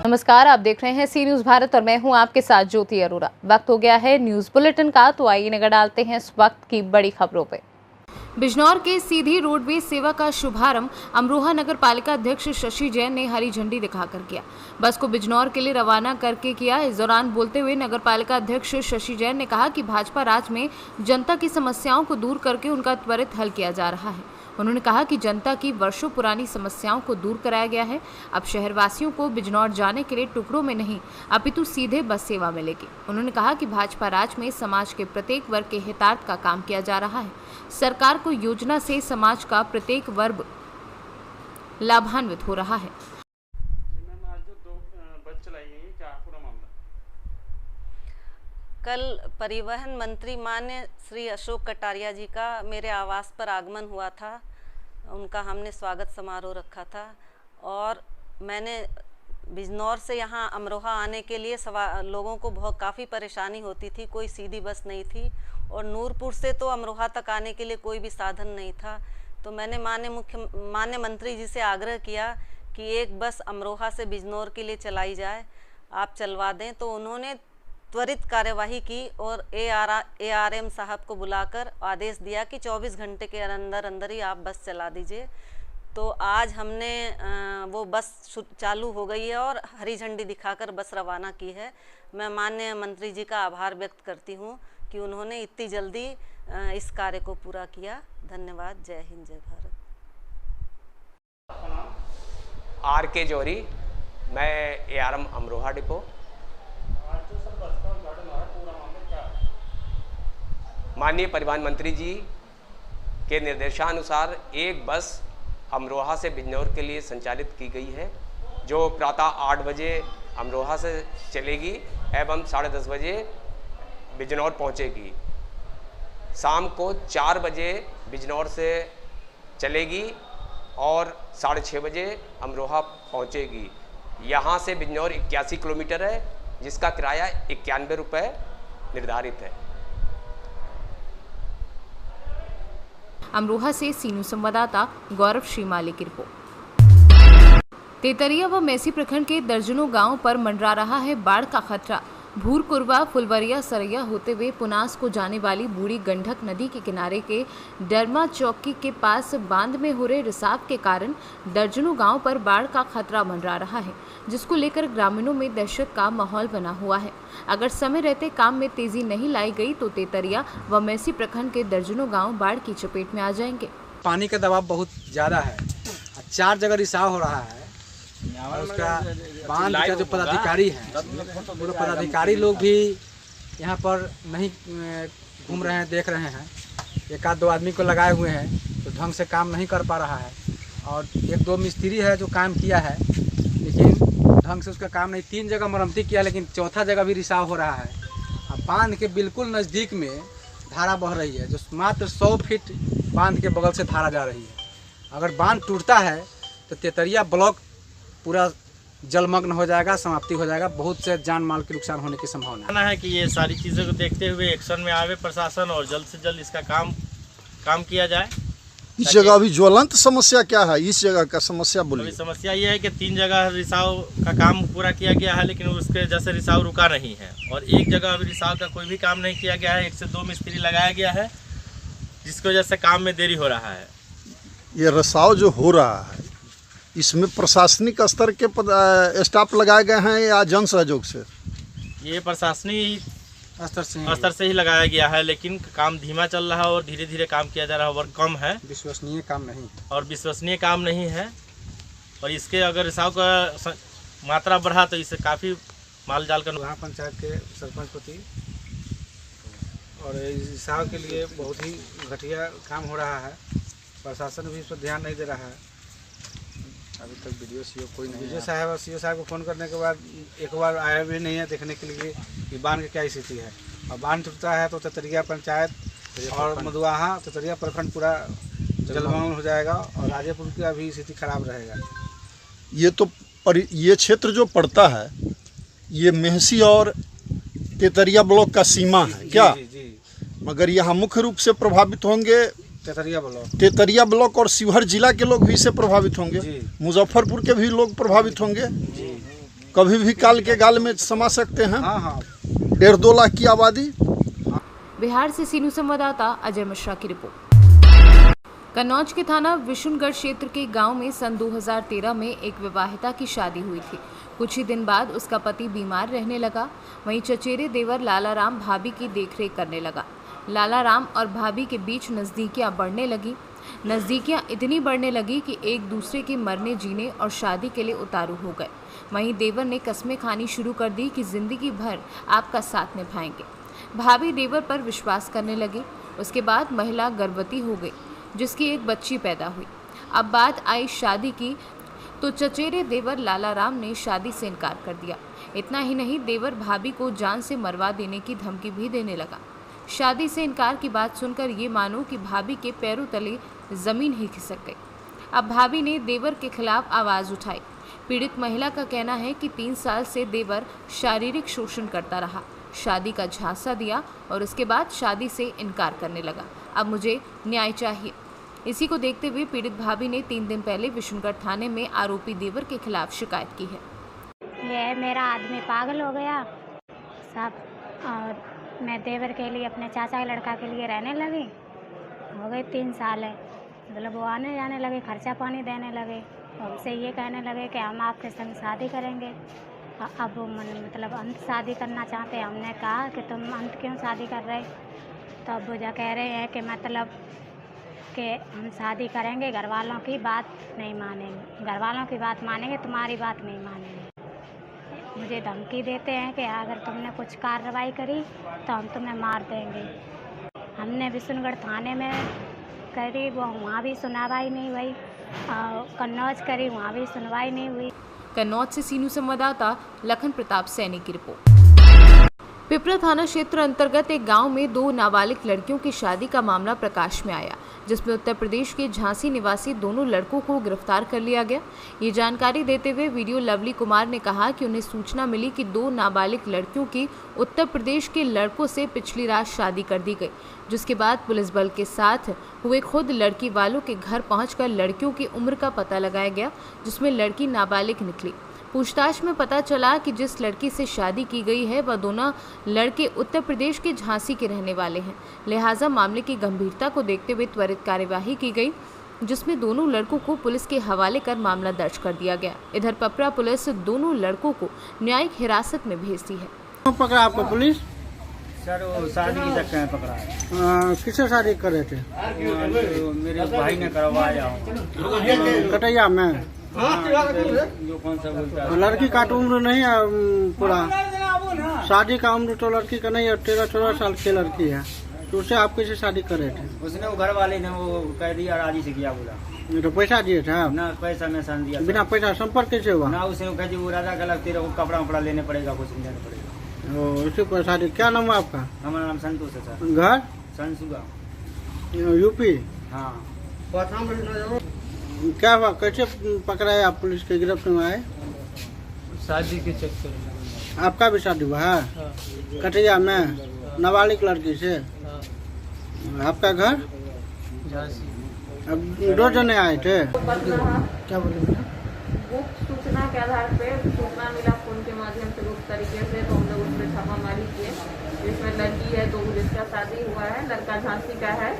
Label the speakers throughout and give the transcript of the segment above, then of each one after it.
Speaker 1: नमस्कार, आप देख रहे हैं सी न्यूज भारत और मैं हूं आपके साथ ज्योति अरोरा। वक्त हो गया है न्यूज बुलेटिन का, तो आइए नजर डालते हैं इस वक्त की बड़ी खबरों पे। बिजनौर के सीधी रोडवेज सेवा का शुभारंभ अमरोहा नगर पालिका अध्यक्ष शशि जैन ने हरी झंडी दिखाकर किया। बस को बिजनौर के लिए रवाना करके किया। इस दौरान बोलते हुए नगर पालिका अध्यक्ष शशि जैन ने कहा कि भाजपा राज में जनता की समस्याओं को दूर करके उनका त्वरित हल किया जा रहा है। उन्होंने कहा कि जनता की वर्षों पुरानी समस्याओं को दूर कराया गया है। अब शहरवासियों को बिजनौर जाने के लिए टुकड़ों में नहीं अपितु सीधे बस सेवा मिलेगी। उन्होंने कहा कि भाजपा राज में समाज के प्रत्येक वर्ग के हितार्थ का काम किया जा रहा है। सरकार को योजना से समाज का प्रत्येक वर्ग लाभान्वित हो रहा है।
Speaker 2: कल परिवहन मंत्री माननीय श्री अशोक कटारिया जी का मेरे आवास पर आगमन हुआ था। उनका हमने स्वागत समारोह रखा था और मैंने बिजनौर से यहाँ अमरोहा आने के लिए लोगों को काफ़ी परेशानी होती थी। कोई सीधी बस नहीं थी और नूरपुर से तो अमरोहा तक आने के लिए कोई भी साधन नहीं था। तो मैंने माननीय मंत्री जी से आग्रह किया कि एक बस अमरोहा से बिजनौर के लिए चलाई जाए, आप चलवा दें। तो उन्होंने त्वरित कार्यवाही की और ARM साहब को बुलाकर आदेश दिया कि 24 घंटे के अंदर ही आप बस चला दीजिए। तो आज हमने वो बस चालू हो गई है और हरी झंडी दिखाकर बस रवाना की है। मैं माननीय मंत्री जी का आभार व्यक्त करती हूँ कि उन्होंने इतनी जल्दी इस कार्य को पूरा किया। धन्यवाद। जय हिंद, जय भारत।
Speaker 3: RK जौहरी, मैं ARM अमरोहा डिपो। माननीय परिवहन मंत्री जी के निर्देशानुसार एक बस अमरोहा से बिजनौर के लिए संचालित की गई है, जो प्रातः 8 बजे अमरोहा से चलेगी एवं 10:30 बजे बिजनौर पहुंचेगी। शाम को 4 बजे बिजनौर से चलेगी और 6:30 बजे अमरोहा पहुंचेगी। यहाँ से बिजनौर 81 किलोमीटर है, जिसका किराया 91 रुपये निर्धारित है।
Speaker 1: अमरोहा से सी न्यूज संवाददाता गौरव श्रीमाली की रिपोर्ट। तेतरिया व मैसी प्रखंड के दर्जनों गांवों पर मंडरा रहा है बाढ़ का खतरा। भूरकुरवा, फुलवरिया, सरैया होते हुए पुनास को जाने वाली बूढ़ी गंडक नदी के किनारे के डरमा चौकी के पास बांध में हो रहे रिसाव के कारण दर्जनों गांवों पर बाढ़ का खतरा मंडरा रहा है, जिसको लेकर ग्रामीणों में दहशत का माहौल बना हुआ है। अगर समय रहते काम में तेजी नहीं लाई गई तो तेतरिया व मैसी प्रखंड के दर्जनों गाँव बाढ़ की चपेट में आ जाएंगे।
Speaker 4: पानी का दबाव बहुत ज़्यादा है, 4 जगह रिसाव हो रहा है। और उसका बांध का जो पदाधिकारी हैं, पूरे पदाधिकारी लोग भी यहाँ पर नहीं घूम रहे हैं, देख रहे हैं। 1-2 आदमी को लगाए हुए हैं तो ढंग से काम नहीं कर पा रहा है। और 1-2 मिस्त्री है जो काम किया है, लेकिन ढंग से उसका काम नहीं। 3 जगह मरम्मती किया, लेकिन 4था जगह भी रिसाव हो रहा है। अब बांध के बिल्कुल नज़दीक में धारा बह रही है, जो मात्र 100 फीट बांध के बगल से धारा जा रही है। अगर बांध टूटता है तो तेतरिया ब्लॉक पूरा जलमग्न हो जाएगा, समाप्ति हो जाएगा। बहुत से जान माल के नुकसान होने की संभावना
Speaker 5: है कि ये सारी चीज़ों को देखते हुए एक्शन में आवे प्रशासन और जल्द से जल्द इसका काम किया जाए।
Speaker 6: इस जगह अभी ज्वलंत समस्या क्या है? इस जगह का समस्या बोलिए।
Speaker 5: समस्या ये है कि 3 जगह रिसाव का काम पूरा किया गया है, लेकिन उसके जैसे रिसाव रुका नहीं है। और एक जगह अभी रिसाव का कोई भी काम नहीं किया गया है। 1 से 2 मिस्त्री लगाया गया है, जिसकी वजह से काम में देरी हो रहा है।
Speaker 6: ये रिसाव जो हो रहा है, इसमें प्रशासनिक स्तर के स्टाफ लगाए गए हैं या जन सहयोग से? ये
Speaker 5: प्रशासनिक स्तर से ही लगाया गया है, लेकिन काम धीमा चल रहा है और धीरे धीरे काम किया जा रहा है। वर्क कम है,
Speaker 4: विश्वसनीय काम नहीं
Speaker 5: है। और इसके अगर रिसाव का मात्रा बढ़ा तो इससे काफ़ी माल जाल का
Speaker 4: वहाँ पंचायत के सरपंच पति और रिसाव के लिए बहुत ही घटिया काम हो रहा है। प्रशासन भी इस पर ध्यान नहीं दे रहा है। अभी तक BDO CO कोई नहीं। BDO साहब और CO साहब को फ़ोन करने के बाद एक बार आया भी नहीं है देखने के लिए कि बांध की क्या स्थिति है। और बांध टूटता है तो तेतरिया पंचायत और मधुआहा तेतरिया प्रखंड पूरा जलमग्न हो जाएगा और राजेपुर का भी स्थिति खराब रहेगा।
Speaker 6: ये क्षेत्र जो पड़ता है, ये मेहसी और तेतरिया ब्लॉक का सीमा है क्या?
Speaker 4: जी।
Speaker 6: मगर यहाँ मुख्य रूप से प्रभावित होंगे तेतरिया ब्लॉक और शिवहर जिला के लोग भी इससे प्रभावित होंगे, मुजफ्फरपुर के भी लोग प्रभावित होंगे, कभी भी काल के गाल में समा सकते हैं। 1.5-2 लाख की आबादी।
Speaker 1: बिहार से सीनू संवाददाता अजय मिश्रा की रिपोर्ट। कन्नौज के थाना विशुनगढ़ क्षेत्र के गांव में सन 2013 में एक विवाहिता की शादी हुई थी। कुछ ही दिन बाद उसका पति बीमार रहने लगा। वहीं चचेरे देवर लालाराम भाभी की देखरेख करने लगा। लालाराम और भाभी के बीच नज़दीकियां बढ़ने लगी। नज़दीकियां इतनी बढ़ने लगी कि एक दूसरे के मरने जीने और शादी के लिए उतारू हो गए। वहीं देवर ने कस्में खानी शुरू कर दी कि जिंदगी भर आपका साथ निभाएंगे। भाभी देवर पर विश्वास करने लगी। उसके बाद महिला गर्भवती हो गई, जिसकी एक बच्ची पैदा हुई। अब बात आई शादी की, तो चचेरे देवर लालाराम ने शादी से इनकार कर दिया। इतना ही नहीं, देवर भाभी को जान से मरवा देने की धमकी भी देने लगा। शादी से इनकार की बात सुनकर ये मानो कि भाभी के पैरों तले जमीन ही खिसक गई। अब भाभी ने देवर के खिलाफ आवाज़ उठाई। पीड़ित महिला का कहना है कि 3 साल से देवर शारीरिक शोषण करता रहा, शादी का झांसा दिया और उसके बाद शादी से इनकार करने लगा। अब मुझे न्याय चाहिए। इसी को देखते हुए पीड़ित भाभी ने 3 दिन पहले विशुनगढ़ थाने में आरोपी देवर के खिलाफ शिकायत की है।
Speaker 7: ये मेरा आदमी पागल हो गया सब, और मैं देवर के लिए, अपने चाचा के लड़का के लिए रहने लगी। हो गए 3 साल है, मतलब वो आने जाने लगे, खर्चा पानी देने लगे, और हमसे ये कहने लगे कि हम आपके संग शादी करेंगे। अब वो मतलब अंत शादी करना चाहते हैं। हमने कहा कि तुम अंत क्यों शादी कर रहे? तो अब वो जो कह रहे हैं कि मतलब कि हम शादी करेंगे, घर वालों की बात नहीं मानेंगे, घर वालों की बात मानेंगे, तुम्हारी बात नहीं मानेंगे। मुझे धमकी देते हैं कि अगर तुमने कुछ कार्रवाई करी तो हम तुम्हें मार देंगे। हमने विशुनगढ़ थाने में करी, वो वहाँ भी सुनवाई नहीं हुई। कन्नौज करी, वहाँ भी सुनवाई नहीं हुई।
Speaker 1: कन्नौज से सीनू संवाददाता लखन प्रताप सैनी की रिपोर्ट। पिपरा थाना क्षेत्र अंतर्गत एक गांव में 2 नाबालिग लड़कियों की शादी का मामला प्रकाश में आया, जिसमें उत्तर प्रदेश के झांसी निवासी दोनों लड़कों को गिरफ्तार कर लिया गया। ये जानकारी देते हुए वीडियो लवली कुमार ने कहा कि उन्हें सूचना मिली कि 2 नाबालिग लड़कियों की उत्तर प्रदेश के लड़कों से पिछली रात शादी कर दी गई, जिसके बाद पुलिस बल के साथ हुए खुद लड़की वालों के घर पहुंचकर लड़कियों की उम्र का पता लगाया गया, जिसमें लड़की नाबालिग निकली। पूछताछ में पता चला कि जिस लड़की से शादी की गई है वह दोनों लड़के उत्तर प्रदेश के झांसी के रहने वाले हैं। लिहाजा मामले की गंभीरता को देखते हुए त्वरित कार्यवाही की गई, जिसमें दोनों लड़कों को पुलिस के हवाले कर मामला दर्ज कर दिया गया। इधर पिपरा पुलिस दोनों लड़कों को न्यायिक हिरासत में भेजती है।
Speaker 8: पकड़ा आपको पुलिस?
Speaker 9: सर वो शादी की चक्कर में पकड़ा है।
Speaker 8: किससे शादी कर रहे थे?
Speaker 9: मेरे भाई ने करवाया
Speaker 8: कटैया में।
Speaker 9: जो कौन सा बोलता है,
Speaker 8: लड़की का तो उम्र नहीं है पूरा, शादी का उम्र तो लड़की का नहीं है, 13-14 साल की लड़की है, तो उससे आप कैसे शादी कर रहे थे?
Speaker 9: उसने वो घर वाले ने वो कह दिया, राजी से किया, बोला
Speaker 8: तो पैसा दिए थे आप?
Speaker 9: ना, पैसा में सान दिया।
Speaker 8: बिना पैसा संपर्क कैसे हुआ?
Speaker 9: ना, उसने कहा वो राजा का लगते रहो, कपड़ा वपड़ा लेने पड़ेगा, कुछ लेने पड़ेगा।
Speaker 8: उसी पर शादी। क्या नाम है आपका?
Speaker 9: हमारा नाम संतोष है सर।
Speaker 8: घर?
Speaker 9: संसुगा,
Speaker 8: यूपी।
Speaker 9: हाँ।
Speaker 8: क्या हुआ, कैसे पकड़ाए आप, पुलिस के गिरफ्त में आए?
Speaker 10: शादी के चक्कर में।
Speaker 8: आपका भी शादी हुआ है?
Speaker 10: हाँ।
Speaker 8: कटैया में नाबालिग लड़की से?
Speaker 10: हाँ।
Speaker 8: आपका घर?
Speaker 10: झांसी।
Speaker 8: अब 2 जने आए थे। क्या बोले?
Speaker 11: गुप्त सूचना के आधार पे सूचना मिला फोन के माध्यम से गुप्त तरीके से, तो हम लोग उस पर छापामारी किए। जिसमें लड़की है 2, जिसका शादी हुआ है, लड़का झांसी का है,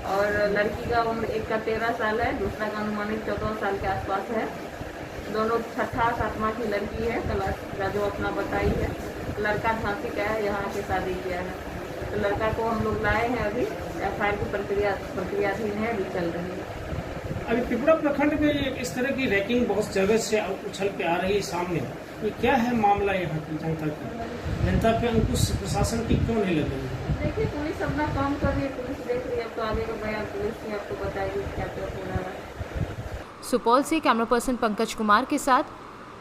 Speaker 11: और लड़की का उम्र एक का 13 साल है, दूसरा का अनुमानित 14 साल के आसपास है। दोनों 6ठा 7वां की लड़की है, क्लास का जो अपना बताई है। लड़का झांसी का है, यहाँ के शादी किया है। तो लड़का को हम लोग लाए हैं, अभी FIR की प्रक्रियाधीन है, अभी चल रही है।
Speaker 10: अभी पिपरा प्रखंड में इस तरह की रैकिंग बहुत जगह से उछल के आ रही है सामने, ये क्या है मामला यहाँ की जनता पे अंकुश प्रशासन की क्यों नहीं लग रही?
Speaker 11: देखिए, पुलिस अपना काम कर रही है, पुलिस देख रही है, अब तो आगे का बयान पुलिस ही आपको बताएगी क्या क्या हो रहा है।
Speaker 1: सुपौल से कैमरा पर्सन पंकज कुमार के साथ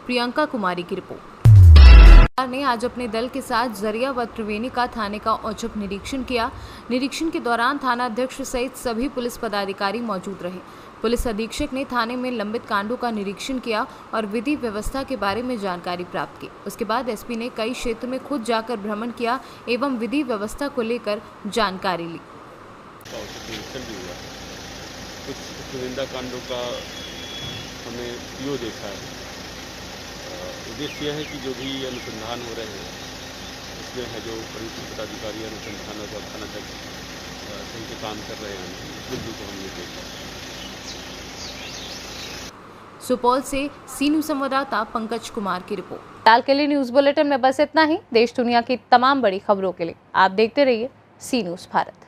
Speaker 1: प्रियंका कुमारी की रिपोर्ट। ने आज अपने दल के साथ जरिया व त्रिवेणी का थाने का औचक निरीक्षण किया। निरीक्षण के दौरान थाना अध्यक्ष सहित सभी पुलिस पदाधिकारी मौजूद रहे। पुलिस अधीक्षक ने थाने में लंबित कांडों का निरीक्षण किया और विधि व्यवस्था के बारे में जानकारी प्राप्त की। उसके बाद एसपी ने कई क्षेत्र में खुद जाकर भ्रमण किया एवं विधि व्यवस्था को लेकर जानकारी ली।
Speaker 12: कैंसिल भी हुआ है। कुछ चुनिंदा कांडों का हमने पीओ देखा है। उद्देश्य यह है कि जो भी अनुसंधान हो रहे हैं इसमें है जो वरिष्ठ पदाधिकारी अनुसंधान और थाना तक सही से काम कर रहे हैं, इस बिंदु को हमने देखा।
Speaker 1: सुपौल से सीनू संवाददाता पंकज कुमार की रिपोर्ट। फिलहाल के लिए न्यूज बुलेटिन में बस इतना ही। देश दुनिया की तमाम बड़ी खबरों के लिए आप देखते रहिए सी न्यूज़ भारत।